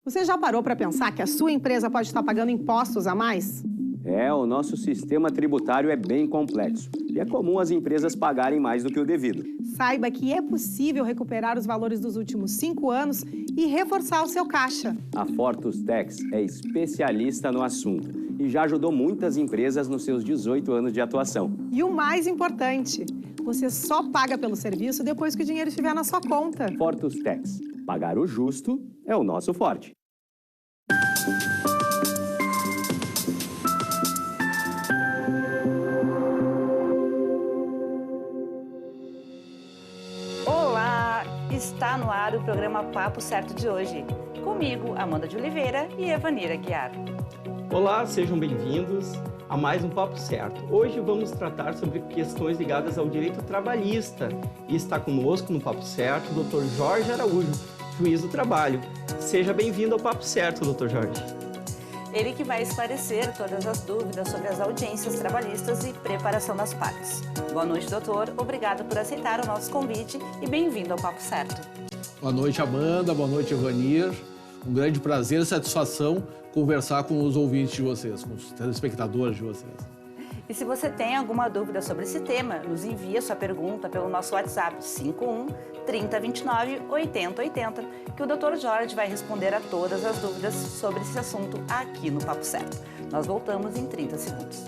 Você já parou para pensar que a sua empresa pode estar pagando impostos a mais? O nosso sistema tributário é bem complexo e é comum as empresas pagarem mais do que o devido. Saiba que é possível recuperar os valores dos últimos 5 anos e reforçar o seu caixa. A Fortus Tax é especialista no assunto e já ajudou muitas empresas nos seus 18 anos de atuação. E o mais importante, você só paga pelo serviço depois que o dinheiro estiver na sua conta. Fortus Tax. Pagar o justo é o nosso forte. Olá! Está no ar o programa Papo Certo de hoje. Comigo, Amanda de Oliveira e Evanira Guiar. Olá, sejam bem-vindos a mais um Papo Certo. Hoje vamos tratar sobre questões ligadas ao direito trabalhista. E está conosco no Papo Certo o Dr. Jorge Araújo, juiz do trabalho. Seja bem-vindo ao Papo Certo, Dr. Jorge. Ele que vai esclarecer todas as dúvidas sobre as audiências trabalhistas e preparação das partes. Boa noite, doutor. Obrigado por aceitar o nosso convite e bem-vindo ao Papo Certo. Boa noite, Amanda. Boa noite, Evanir. Um grande prazer e satisfação conversar com os ouvintes de vocês, com os telespectadores de vocês. E se você tem alguma dúvida sobre esse tema, nos envie a sua pergunta pelo nosso WhatsApp 51 3029 8080, que o Dr. Jorge vai responder a todas as dúvidas sobre esse assunto aqui no Papo Certo. Nós voltamos em 30 segundos.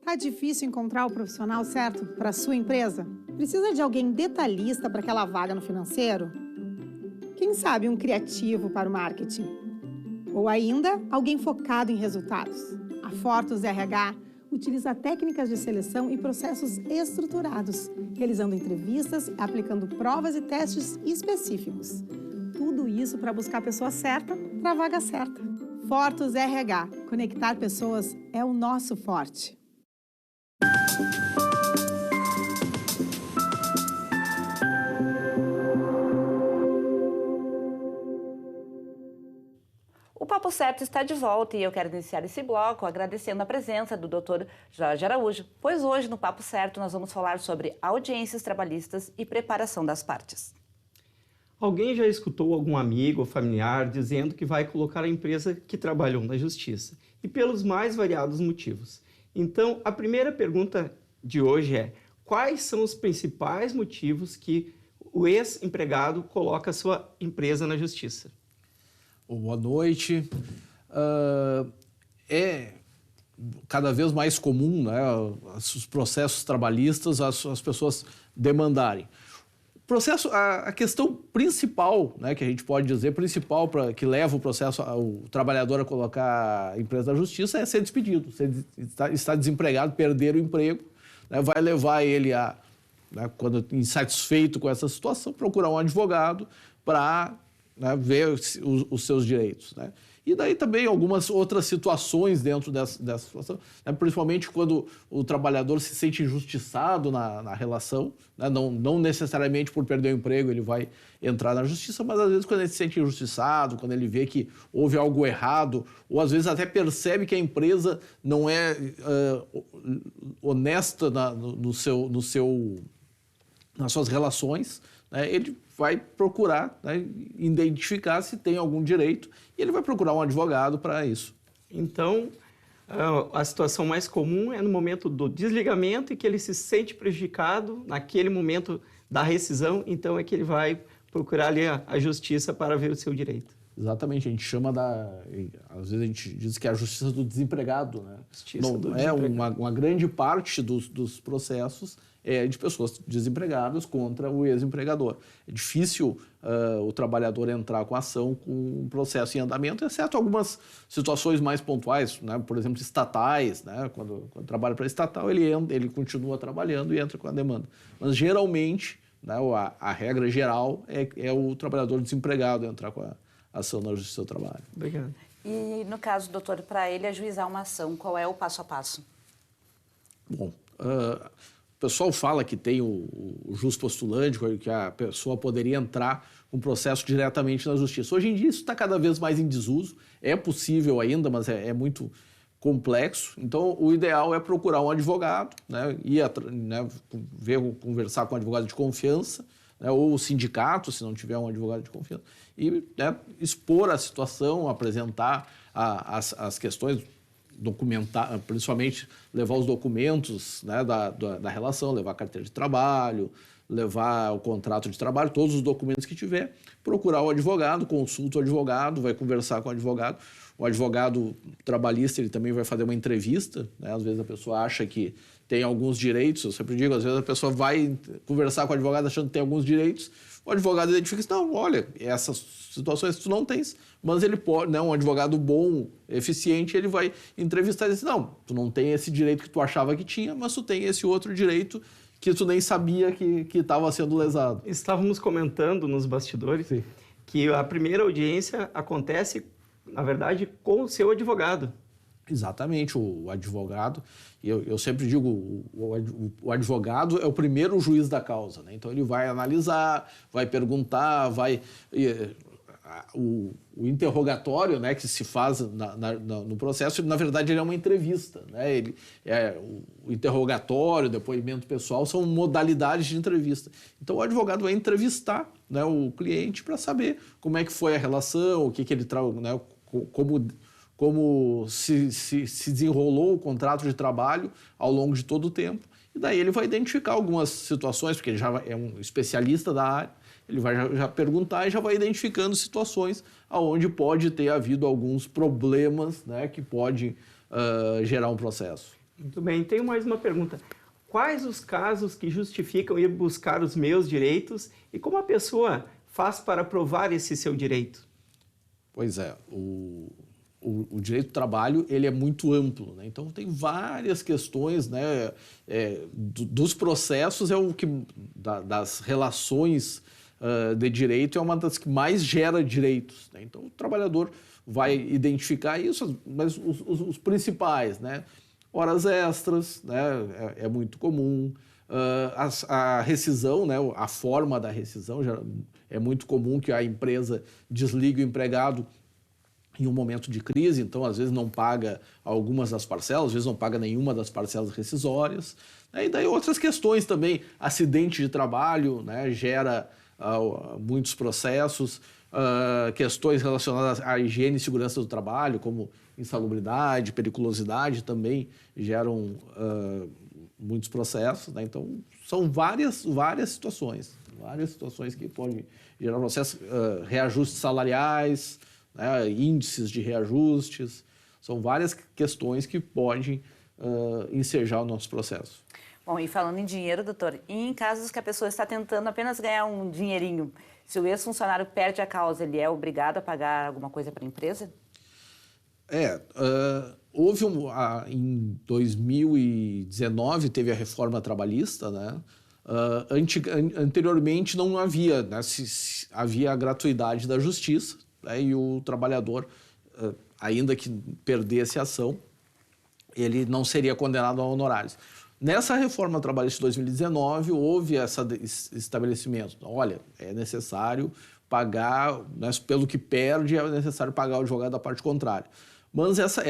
Tá difícil encontrar o profissional certo para a sua empresa? Precisa de alguém detalhista para aquela vaga no financeiro? Quem sabe um criativo para o marketing? Ou ainda, alguém focado em resultados? A Fortus RH utiliza técnicas de seleção e processos estruturados, realizando entrevistas, aplicando provas e testes específicos. Tudo isso para buscar a pessoa certa para a vaga certa. Fortus RH. Conectar pessoas é o nosso forte. O Papo Certo está de volta e eu quero iniciar esse bloco agradecendo a presença do Dr. Jorge Araújo, pois hoje no Papo Certo nós vamos falar sobre audiências trabalhistas e preparação das partes. Alguém já escutou algum amigo ou familiar dizendo que vai colocar a empresa que trabalhou na justiça, e pelos mais variados motivos. Então, a primeira pergunta de hoje é: quais são os principais motivos que o ex-empregado coloca a sua empresa na justiça? Boa noite. É cada vez mais comum, né, os processos trabalhistas, as pessoas demandarem. A questão principal, né, que a gente pode dizer, que leva o trabalhador a colocar a empresa na justiça é ser despedido, estar desempregado, perder o emprego, né, vai levar ele a, né, quando insatisfeito com essa situação, procurar um advogado para, né, ver os seus direitos, né? E daí também algumas outras situações dentro dessa situação, né? Principalmente quando o trabalhador se sente injustiçado na relação, né? Não necessariamente por perder o emprego ele vai entrar na justiça, mas às vezes quando ele se sente injustiçado, quando ele vê que houve algo errado, ou às vezes até percebe que a empresa não é honesta nas suas relações, né? Ele vai procurar, né, identificar se tem algum direito e ele vai procurar um advogado para isso. Então, a situação mais comum é no momento do desligamento e que ele se sente prejudicado naquele momento da rescisão, então é que ele vai procurar ali a justiça para ver o seu direito. Exatamente, a gente chama às vezes a gente diz que é a justiça do desempregado, né? Uma grande parte dos processos é de pessoas desempregadas contra o ex-empregador. É difícil o trabalhador entrar com ação com um processo em andamento, exceto algumas situações mais pontuais, né? Por exemplo, estatais, né? Quando trabalha para estatal, ele continua trabalhando e entra com a demanda. Mas geralmente, né, a regra geral é o trabalhador desempregado entrar com a ação na Justiça do Trabalho. Obrigado. E no caso, doutor, para ele ajuizar uma ação, qual é o passo a passo? Bom, o pessoal fala que tem o jus postulante, que a pessoa poderia entrar com processo diretamente na Justiça. Hoje em dia isso está cada vez mais em desuso, é possível ainda, mas é muito complexo. Então, o ideal é procurar um advogado, né, conversar com um advogado de confiança, né, ou o sindicato, se não tiver um advogado de confiança, e, né, expor a situação, apresentar as questões, documentar, principalmente levar os documentos, né, da relação, levar a carteira de trabalho, levar o contrato de trabalho, todos os documentos que tiver, procurar o advogado, consulta o advogado, vai conversar com o advogado. O advogado trabalhista, ele também vai fazer uma entrevista, né? Às vezes a pessoa acha que tem alguns direitos, eu sempre digo, às vezes a pessoa vai conversar com o advogado achando que tem alguns direitos, o advogado identifica assim, não, olha, essas situações tu não tens, mas ele pode, né, um advogado bom, eficiente, ele vai entrevistar e dizer, não, tu não tem esse direito que tu achava que tinha, mas tu tem esse outro direito que tu nem sabia que estava sendo lesado. Estávamos comentando nos bastidores Sim. que a primeira audiência acontece, na verdade, com o seu advogado. Exatamente, o advogado, eu sempre digo, o advogado é o primeiro juiz da causa, né? Então ele vai analisar, vai perguntar, o interrogatório, né, que se faz no processo, na verdade ele é uma entrevista, né? O interrogatório, o depoimento pessoal são modalidades de entrevista. Então o advogado vai entrevistar, né, o cliente para saber como é que foi a relação, o que ele traz, né, como se desenrolou o contrato de trabalho ao longo de todo o tempo. E daí ele vai identificar algumas situações, porque ele já é um especialista da área, ele vai já perguntar e já vai identificando situações onde pode ter havido alguns problemas, né, que pode gerar um processo. Muito bem, tenho mais uma pergunta. Quais os casos que justificam ir buscar os meus direitos e como a pessoa faz para provar esse seu direito? Pois é, o direito do trabalho ele é muito amplo, né? Então tem várias questões, né? Dos processos é o que das relações de direito é uma das que mais gera direitos, né? Então o trabalhador vai identificar isso, mas os principais, né? Horas extras, né? É muito comum. A rescisão, né? A forma da rescisão já é muito comum que a empresa desligue o empregado em um momento de crise, então às vezes não paga algumas das parcelas, às vezes não paga nenhuma das parcelas rescisórias. E daí outras questões também, acidente de trabalho, né, gera muitos processos, questões relacionadas à higiene e segurança do trabalho, como insalubridade, periculosidade, também geram muitos processos, né? Então são várias situações que podem gerar processos, reajustes salariais, né, índices de reajustes, são várias questões que podem ensejar o nosso processo. Bom, e falando em dinheiro, doutor, e em casos que a pessoa está tentando apenas ganhar um dinheirinho, se o ex-funcionário perde a causa, ele é obrigado a pagar alguma coisa para a empresa? Houve em 2019 teve a reforma trabalhista, né? Anteriormente não havia, né? Havia a gratuidade da justiça, né? E o trabalhador, ainda que perdesse a ação, ele não seria condenado a honorários. Nessa reforma trabalhista de 2019, houve esse estabelecimento. Olha, é necessário pagar, né, pelo que perde, é necessário pagar o advogado da parte contrária. Mas essa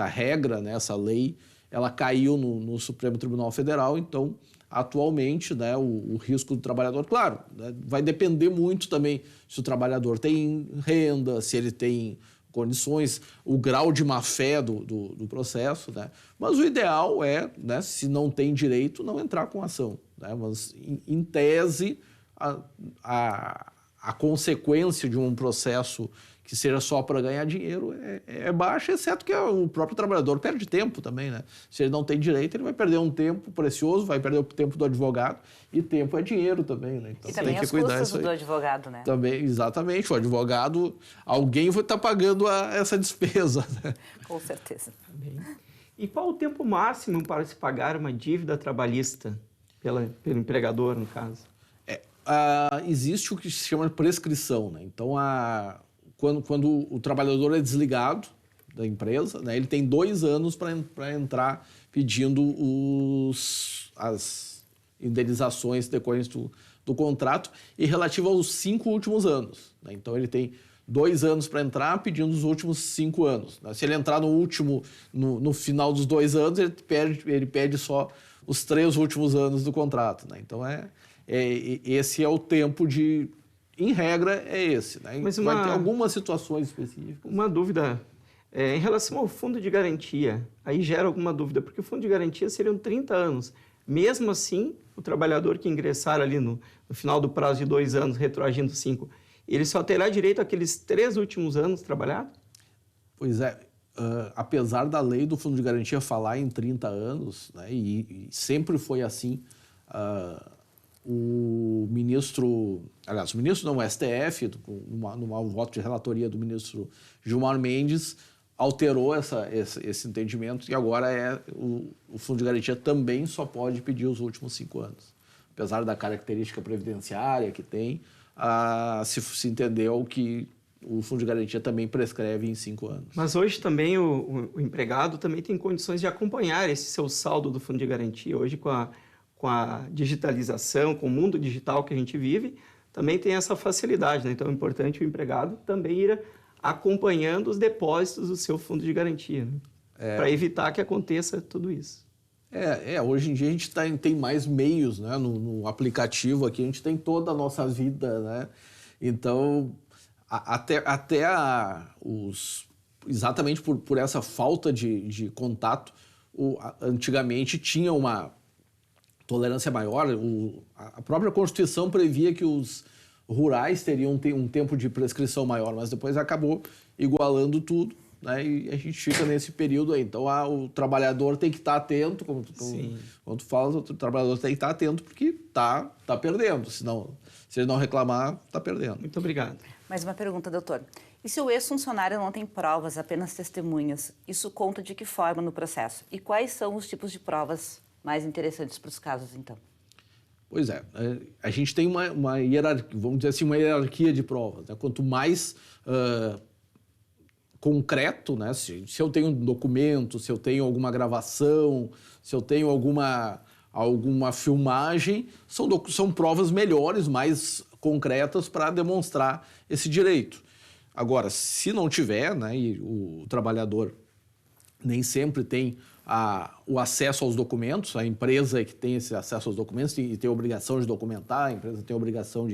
regra, né, essa lei, ela caiu no Supremo Tribunal Federal, então, atualmente, né, o risco do trabalhador, claro, né, vai depender muito também se o trabalhador tem renda, se ele tem condições, o grau de má-fé do processo, né? Mas o ideal é, né, se não tem direito, não entrar com ação, né? Mas, em tese, a consequência de um processo que seja só para ganhar dinheiro é baixa, exceto que o próprio trabalhador perde tempo também, né? Se ele não tem direito, ele vai perder um tempo precioso, vai perder o tempo do advogado, e tempo é dinheiro também, né? Então, e também tem que as cuidar custas disso aí. do advogado, né? Também, exatamente. O advogado, alguém vai estar pagando essa despesa, né? Com certeza. Bem. E qual o tempo máximo para se pagar uma dívida trabalhista pelo empregador, no caso? Existe o que se chama de prescrição, né? Então, quando o trabalhador é desligado da empresa, né, ele tem 2 anos para entrar pedindo as indenizações decorrentes do contrato e relativo aos 5 últimos anos, né? Então, ele tem 2 anos para entrar, pedindo os últimos 5 anos. Né? Se ele entrar no final dos 2 anos, ele pede só os 3 últimos anos do contrato. Né? Então, esse é o tempo de... Em regra, é esse. Né? Mas vai ter algumas situações específicas. Uma dúvida, em relação ao fundo de garantia, aí gera alguma dúvida, porque o fundo de garantia seriam 30 anos. Mesmo assim, o trabalhador que ingressar ali no final do prazo de 2 anos, retroagindo 5, ele só terá direito àqueles 3 últimos anos trabalhados? Pois é. Apesar da lei do fundo de garantia falar em 30 anos, né, e sempre foi assim, o ministro não, o STF, numa voto de relatoria do ministro Gilmar Mendes, alterou esse entendimento e agora o fundo de garantia também só pode pedir os últimos 5 anos. Apesar da característica previdenciária que tem, se entendeu que o fundo de garantia também prescreve em 5 anos. Mas hoje também o empregado também tem condições de acompanhar esse seu saldo do fundo de garantia. Hoje, com a digitalização, com o mundo digital que a gente vive, também tem essa facilidade. Né? Então, é importante o empregado também ir acompanhando os depósitos do seu fundo de garantia, né? Para evitar que aconteça tudo isso. Hoje em dia a gente tem mais meios, né? No aplicativo aqui, a gente tem toda a nossa vida, né? Então, exatamente por essa falta de contato, antigamente tinha uma tolerância maior. A própria Constituição previa que os rurais teriam um tempo de prescrição maior, mas depois acabou igualando tudo, né? E a gente fica nesse período aí. Então, o trabalhador tem que estar atento, quando tu fala, o trabalhador tem que estar atento porque tá perdendo. Senão, se ele não reclamar, está perdendo. Muito obrigado. Mais uma pergunta, doutor. E se o ex-funcionário não tem provas, apenas testemunhas, isso conta de que forma no processo? E quais são os tipos de provas mais interessantes para os casos, então? Pois é, a gente tem uma hierarquia, vamos dizer assim, uma hierarquia de provas. Né? Quanto mais concreto, né? Se eu tenho um documento, se eu tenho alguma gravação, se eu tenho alguma filmagem, são provas melhores, mais concretas para demonstrar esse direito. Agora, se não tiver, né, e o trabalhador nem sempre tem o acesso aos documentos, a empresa que tem esse acesso aos documentos e tem a obrigação de documentar, a empresa tem a obrigação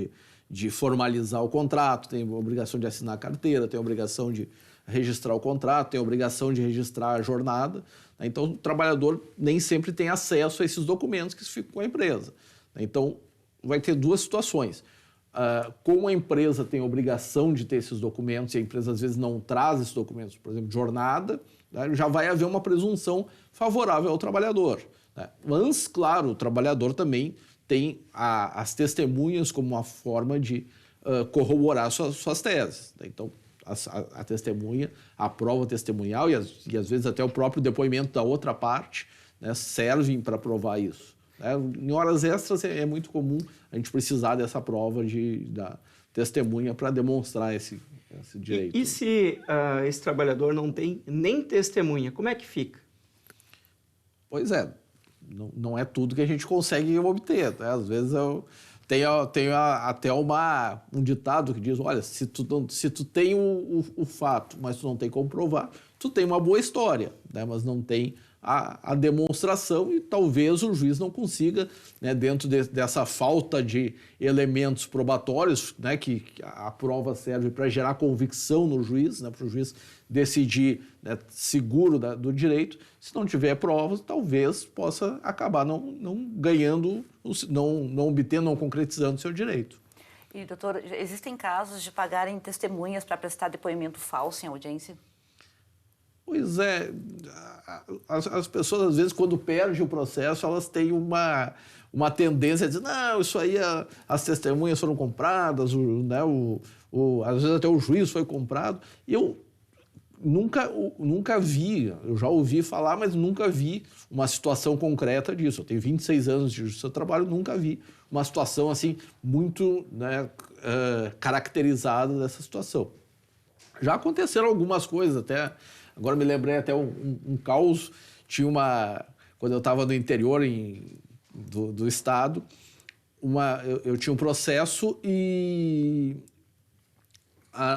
de formalizar o contrato, tem a obrigação de assinar a carteira, tem a obrigação de registrar o contrato, tem a obrigação de registrar a jornada. Né? Então, o trabalhador nem sempre tem acesso a esses documentos que ficam com a empresa. Então, vai ter 2 situações. Como a empresa tem a obrigação de ter esses documentos e a empresa às vezes não traz esses documentos, por exemplo, jornada, né, já vai haver uma presunção favorável ao trabalhador. Né? Mas, claro, o trabalhador também tem as testemunhas como uma forma de corroborar suas teses. Né? Então, a testemunha, a prova testemunhal e às vezes até o próprio depoimento da outra parte, né, servem para provar isso. Em horas extras é muito comum a gente precisar dessa prova da testemunha para demonstrar esse direito. E se esse trabalhador não tem nem testemunha, como é que fica? Pois é, não é tudo que a gente consegue obter. Né? Às vezes tenho até um ditado que diz, olha, se tu tem o fato, mas tu não tem como provar, tu tem uma boa história, né? Mas não tem a demonstração e talvez o juiz não consiga, né, dentro dessa falta de elementos probatórios, né, que a prova serve para gerar convicção no juiz, né, para o juiz decidir, né, seguro do direito. Se não tiver provas, talvez possa acabar não ganhando, não obtendo, não concretizando o seu direito. E, doutor, existem casos de pagarem testemunhas para prestar depoimento falso em audiência? Pois é, as pessoas às vezes quando perdem o processo, elas têm uma tendência a dizer, não, isso aí as testemunhas foram compradas, né, às vezes até o juiz foi comprado. E eu nunca vi, eu já ouvi falar, mas nunca vi uma situação concreta disso. Eu tenho 26 anos de justiça do trabalho, nunca vi uma situação assim muito, né, caracterizada dessa situação. Já aconteceram algumas coisas até. Agora me lembrei até um caos, quando eu estava no interior do estado, eu tinha um processo e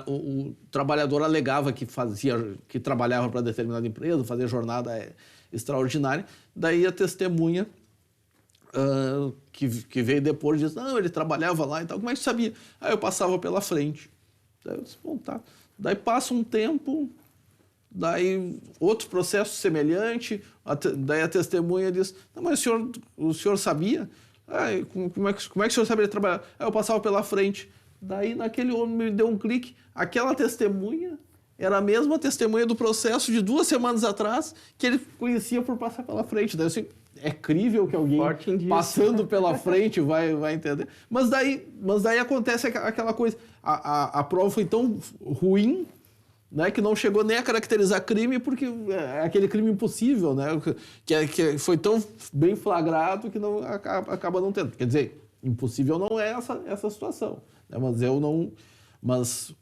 o trabalhador alegava que trabalhava para determinada empresa, fazia jornada extraordinária, daí a testemunha que veio depois disse, não, ele trabalhava lá e tal, como é que sabia? Aí eu passava pela frente. Daí eu disse, bom, tá. Daí passa um tempo, daí outro processo semelhante, daí a testemunha diz, não, mas o senhor sabia? Como é que o senhor sabia trabalhar? Aí eu passava pela frente. Daí naquele homem me deu um clique, aquela testemunha era a mesma testemunha do processo de 2 semanas atrás que ele conhecia por passar pela frente. Daí assim, é crível que alguém passando pela frente vai entender. Mas daí acontece aquela coisa, a prova foi tão ruim, né, que não chegou nem a caracterizar crime, porque é aquele crime impossível, né, que foi tão bem flagrado que não acaba não tendo. Quer dizer, impossível não é essa situação, né, mas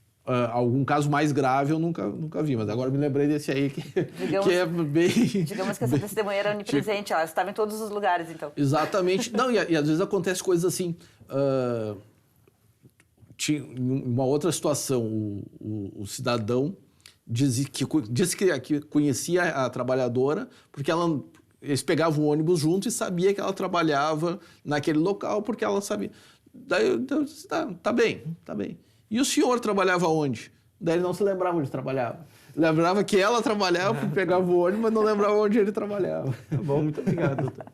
algum caso mais grave eu nunca vi, mas agora me lembrei desse aí que é bem... Digamos que essa testemunha era onipresente, ela estava em todos os lugares, então. Exatamente. Não, e às vezes acontece coisas assim... Tinha uma outra situação, o cidadão disse que conhecia a trabalhadora porque eles pegavam o ônibus junto e sabia que ela trabalhava naquele local porque ela sabia. Daí eu disse, tá bem. E o senhor trabalhava onde? Daí ele não se lembrava onde trabalhava. Lembrava que ela trabalhava porque pegava o ônibus, mas não lembrava onde ele trabalhava. Tá bom, muito obrigado, doutor.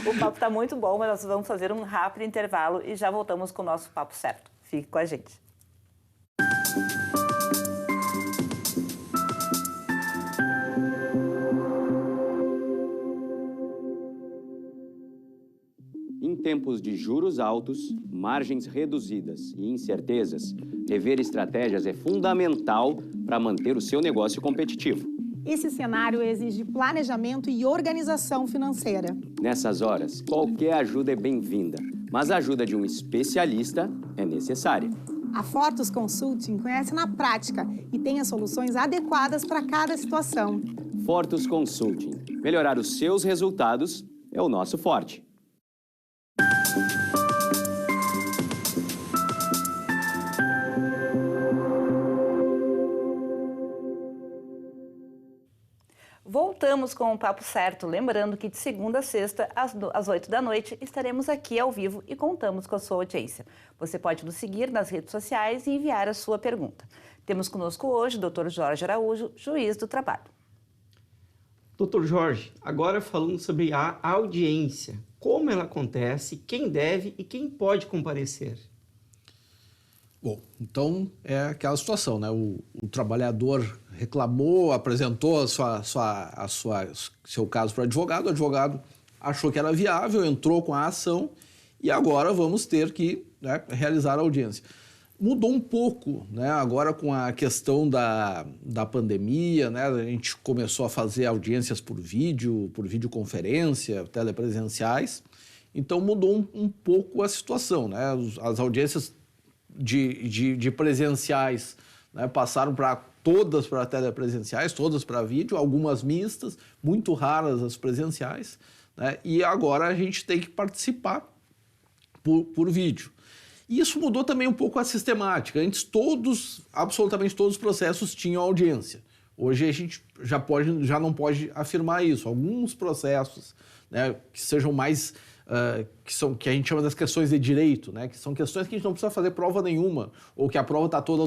O papo está muito bom, mas nós vamos fazer um rápido intervalo e já voltamos com o nosso Papo Certo. Fique com a gente. Em tempos de juros altos, margens reduzidas e incertezas, rever estratégias é fundamental para manter o seu negócio competitivo. Esse cenário exige planejamento e organização financeira. Nessas horas, qualquer ajuda é bem-vinda, mas a ajuda de um especialista é necessária. A Fortus Consulting conhece na prática e tem as soluções adequadas para cada situação. Fortus Consulting. Melhorar os seus resultados é o nosso forte. Voltamos com o Papo Certo, lembrando que de segunda a sexta, às 8 da noite, estaremos aqui ao vivo e contamos com a sua audiência. Você pode nos seguir nas redes sociais e enviar a sua pergunta. Temos conosco hoje o Dr. Jorge Araújo, juiz do trabalho. Doutor Jorge, agora falando sobre a audiência, como ela acontece, quem deve e quem pode comparecer? Bom, então é aquela situação, né? O trabalhador reclamou, apresentou seu caso para o advogado achou que era viável, entrou com a ação e agora vamos ter que, né, realizar a audiência. Mudou um pouco, né? Agora com a questão da pandemia, né? A gente começou a fazer audiências por videoconferência, telepresenciais, então mudou um pouco a situação, né? As audiências de presenciais, né, passaram todas para telepresenciais, todas para vídeo, algumas mistas, muito raras as presenciais, né, e agora a gente tem que participar por vídeo. E isso mudou também um pouco a sistemática. Antes absolutamente todos os processos tinham audiência. Hoje a gente já não pode afirmar isso. Alguns processos, né, que sejam mais... que a gente chama das questões de direito, né? Que são questões que a gente não precisa fazer prova nenhuma, ou que a prova está toda,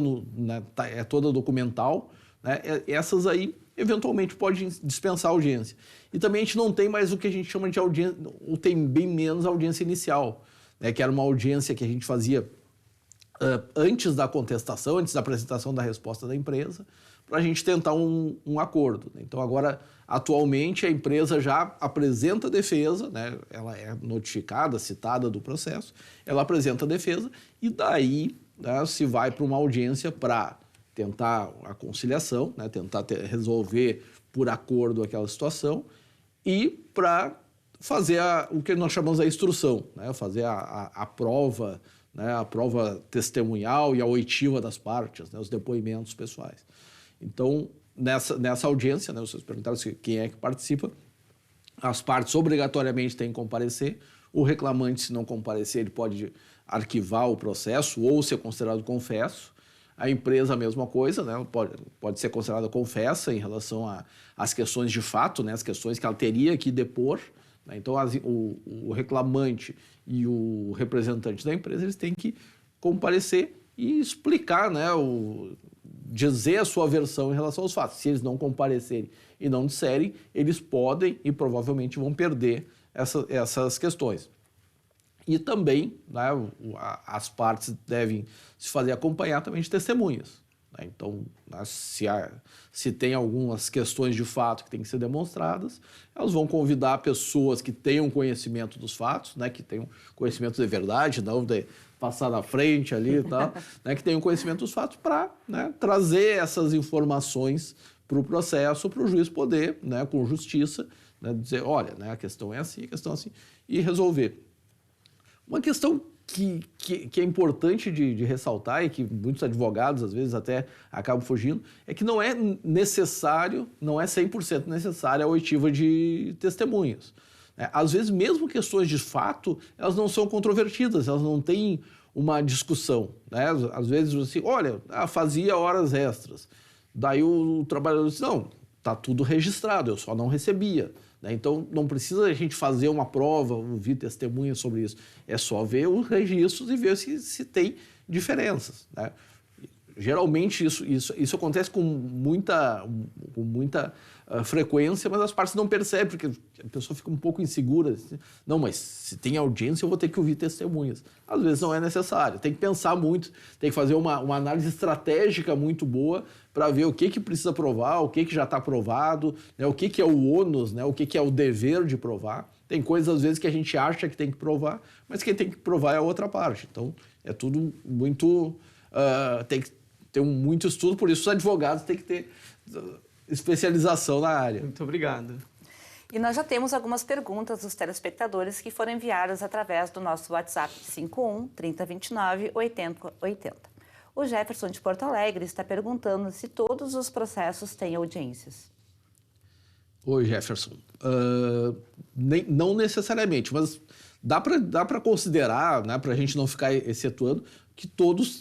é toda documental, né? Essas aí, eventualmente, podem dispensar a audiência. E também a gente não tem mais o que a gente chama de audiência, ou tem bem menos audiência inicial, né? Que era uma audiência que a gente fazia antes da contestação, antes da apresentação da resposta da empresa, para a gente tentar um acordo. Então, agora, atualmente, a empresa já apresenta a defesa, né? Ela é notificada, citada do processo, ela apresenta a defesa e daí, né, se vai para uma audiência para tentar a conciliação, né, tentar resolver por acordo aquela situação e para fazer o que nós chamamos de instrução, né, fazer a prova, né, a prova testemunhal e a oitiva das partes, né, os depoimentos pessoais. Então, nessa audiência, né, vocês perguntaram quem é que participa, as partes obrigatoriamente têm que comparecer, o reclamante, se não comparecer, ele pode arquivar o processo ou ser considerado confesso, A empresa, a mesma coisa, né? Pode ser considerada confessa em relação às questões de fato, né? As questões que ela teria que depor. Né? Então, o reclamante e o representante da empresa, eles têm que comparecer e explicar, né? Dizer a sua versão em relação aos fatos. Se eles não comparecerem e não disserem, eles podem e provavelmente vão perder essas questões. E também, né, as partes devem se fazer acompanhar também de testemunhas. Né? Então, né, se tem algumas questões de fato que têm que ser demonstradas, elas vão convidar pessoas que tenham conhecimento dos fatos, né, que tenham conhecimento de verdade, não de passar na frente ali e tal, né, que tenham conhecimento dos fatos para, né, trazer essas informações para o processo, para o juiz poder, né, com justiça, né, dizer, olha, né, a questão é assim, e resolver. Uma questão que é importante de ressaltar e que muitos advogados, às vezes, até acabam fugindo, é que não é necessário, não é 100% necessária a oitiva de testemunhas. Às vezes, mesmo questões de fato, elas não são controvertidas, elas não têm uma discussão. Né? Às vezes, assim, olha, fazia horas extras. Daí o trabalhador disse, não, está tudo registrado, eu só não recebia. Então, não precisa a gente fazer uma prova, ouvir testemunhas sobre isso. É só ver os registros e ver se tem diferenças. Né? Geralmente, isso acontece com muita frequência, mas as partes não percebem, porque a pessoa fica um pouco insegura. Assim, não, mas se tem audiência, eu vou ter que ouvir testemunhas. Às vezes não é necessário. Tem que pensar muito, tem que fazer uma análise estratégica muito boa para ver o que precisa provar, o que já está provado, né, o que é o ônus, né, o que é o dever de provar. Tem coisas, às vezes, que a gente acha que tem que provar, mas quem tem que provar é a outra parte. Então, é tudo muito... tem que ter muito estudo, por isso os advogados têm que ter especialização na área. Muito obrigado. E nós já temos algumas perguntas dos telespectadores que foram enviadas através do nosso WhatsApp 51 3029 8080. O Jefferson de Porto Alegre está perguntando se todos os processos têm audiências. Oi, Jefferson. Não necessariamente, mas dá para considerar, né, para a gente não ficar excetuando,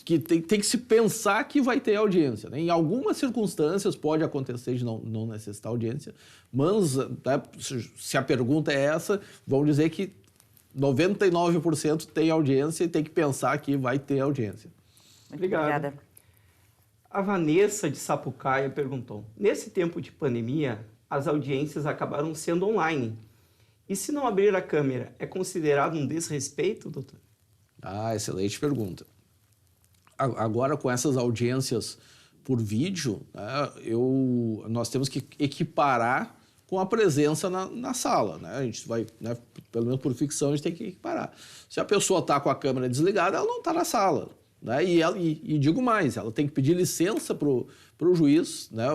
que tem que se pensar que vai ter audiência. Né? Em algumas circunstâncias pode acontecer de não necessitar audiência, mas né, se a pergunta é essa, vamos dizer que 99% tem audiência e tem que pensar que vai ter audiência. Muito obrigada. A Vanessa de Sapucaia perguntou, nesse tempo de pandemia, as audiências acabaram sendo online. E se não abrir a câmera, é considerado um desrespeito, doutor? Excelente pergunta. Agora, com essas audiências por vídeo, né, nós temos que equiparar com a presença na sala. Né? A gente vai, né, pelo menos por ficção, a gente tem que equiparar. Se a pessoa está com a câmera desligada, ela não está na sala. Né? E digo mais, ela tem que pedir licença para o juiz, né,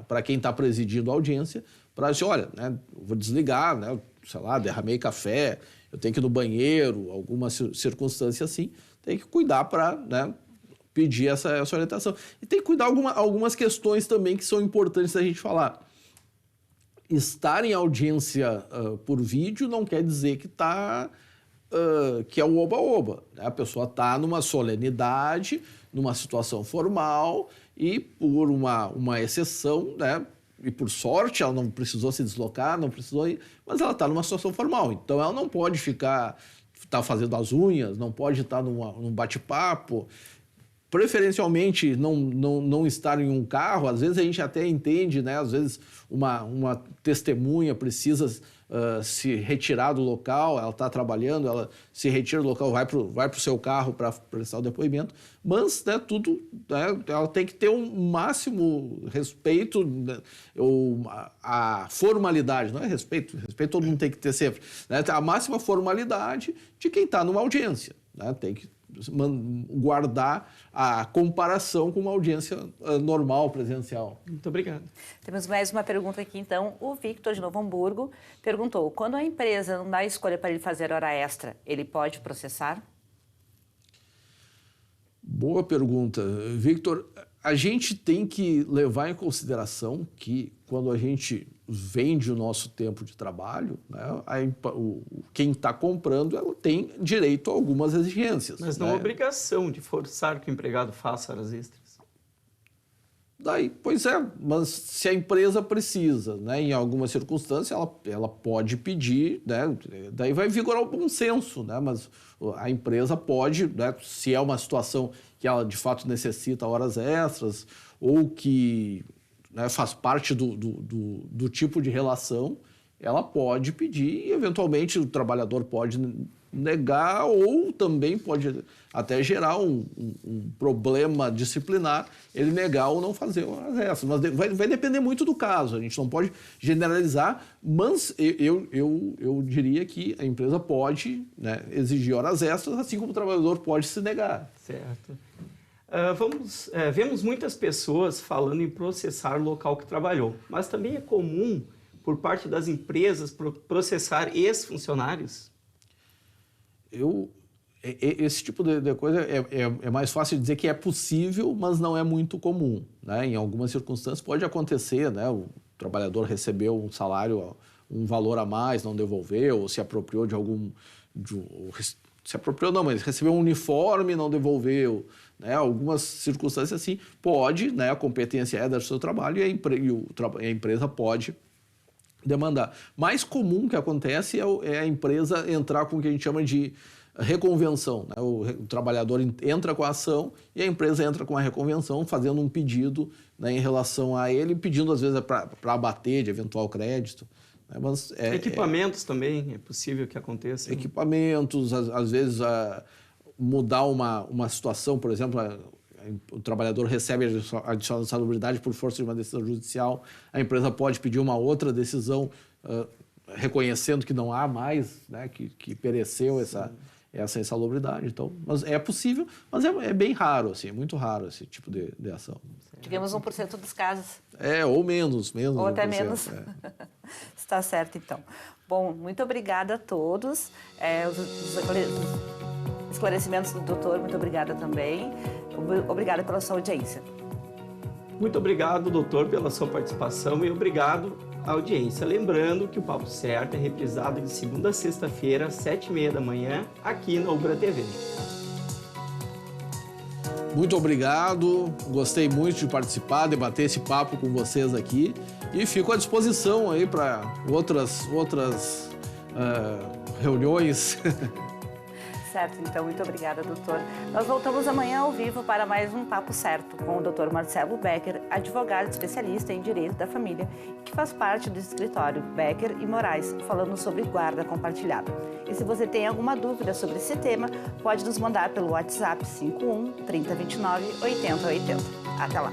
para quem está presidindo a audiência, para dizer, olha, né, eu vou desligar, né, sei lá, derramei café, eu tenho que ir no banheiro, alguma circunstância assim, tem que cuidar para, né, pedir essa orientação. E tem que cuidar algumas questões também que são importantes da gente falar. Estar em audiência por vídeo não quer dizer que é o oba-oba. Né? A pessoa está numa solenidade, numa situação formal e por uma exceção, né? E por sorte ela não precisou se deslocar, não precisou ir, mas ela está numa situação formal. Então ela não pode estar fazendo as unhas, não pode estar num bate-papo. Preferencialmente não estar em um carro, às vezes a gente até entende, né? Às vezes uma testemunha precisa se retirar do local, ela está trabalhando, ela se retira do local, vai para o seu carro para prestar o depoimento, mas né, tudo, né, ela tem que ter um máximo respeito, né, a formalidade, não é respeito todo mundo tem que ter sempre, né, a máxima formalidade de quem está numa audiência, né, tem que guardar a comparação com uma audiência normal, presencial. Muito obrigado. Temos mais uma pergunta aqui, então. O Victor, de Novo Hamburgo, perguntou, quando a empresa não dá escolha para ele fazer hora extra, ele pode processar? Boa pergunta. Victor, a gente tem que levar em consideração que quando a gente vende o nosso tempo de trabalho, né, quem está comprando ela tem direito a algumas exigências. Mas não né? é obrigação de forçar que o empregado faça horas extras. Daí, pois é, mas se a empresa precisa, né, em alguma circunstância, ela pode pedir, né, daí vai vigorar o bom senso, né, mas a empresa pode, né, se é uma situação que ela de fato necessita horas extras ou que, né, faz parte do tipo de relação, ela pode pedir e, eventualmente, o trabalhador pode negar ou também pode até gerar um problema disciplinar ele negar ou não fazer horas extras. Mas vai depender muito do caso, a gente não pode generalizar, mas eu diria que a empresa pode, né, exigir horas extras, assim como o trabalhador pode se negar. Certo. Vemos muitas pessoas falando em processar o local que trabalhou, mas também é comum, por parte das empresas, processar ex-funcionários? Esse tipo de coisa é mais fácil dizer que é possível, mas não é muito comum, né? Em algumas circunstâncias pode acontecer, né? O trabalhador recebeu um salário, um valor a mais, não devolveu, ou se apropriou se apropriou não, mas recebeu um uniforme, não devolveu, né? Algumas circunstâncias assim, pode, né? A competência é do seu trabalho e a empresa pode demandar. Mais comum que acontece é a empresa entrar com o que a gente chama de reconvenção, né? O trabalhador entra com a ação e a empresa entra com a reconvenção, fazendo um pedido, né, em relação a ele, pedindo às vezes para abater de eventual crédito. Né? Mas equipamentos também é possível que aconteça. Equipamentos, às vezes mudar uma situação, por exemplo, o trabalhador recebe a adicional de salubridade por força de uma decisão judicial, a empresa pode pedir uma outra decisão reconhecendo que não há mais, né, que pereceu essa insalubridade. Então, mas é possível, mas é bem raro, assim, é muito raro esse tipo de ação. Digamos 1% dos casos. Ou menos. Ou até menos. Está certo, então. Bom, muito obrigada a todos. Os esclarecimentos do doutor, muito obrigada também. Obrigada pela sua audiência. Muito obrigado, doutor, pela sua participação e obrigado à audiência. Lembrando que o Papo Certo é reprisado de segunda a sexta-feira, às 7h30 da manhã, aqui na Ubra TV. Muito obrigado, gostei muito de participar, debater esse papo com vocês aqui e fico à disposição aí para outras reuniões. Certo, então, muito obrigada, doutor. Nós voltamos amanhã ao vivo para mais um Papo Certo com o doutor Marcelo Becker, advogado especialista em Direito da Família, que faz parte do escritório Becker e Moraes, falando sobre guarda compartilhada. E se você tem alguma dúvida sobre esse tema, pode nos mandar pelo WhatsApp 51 3029 8080. Até lá!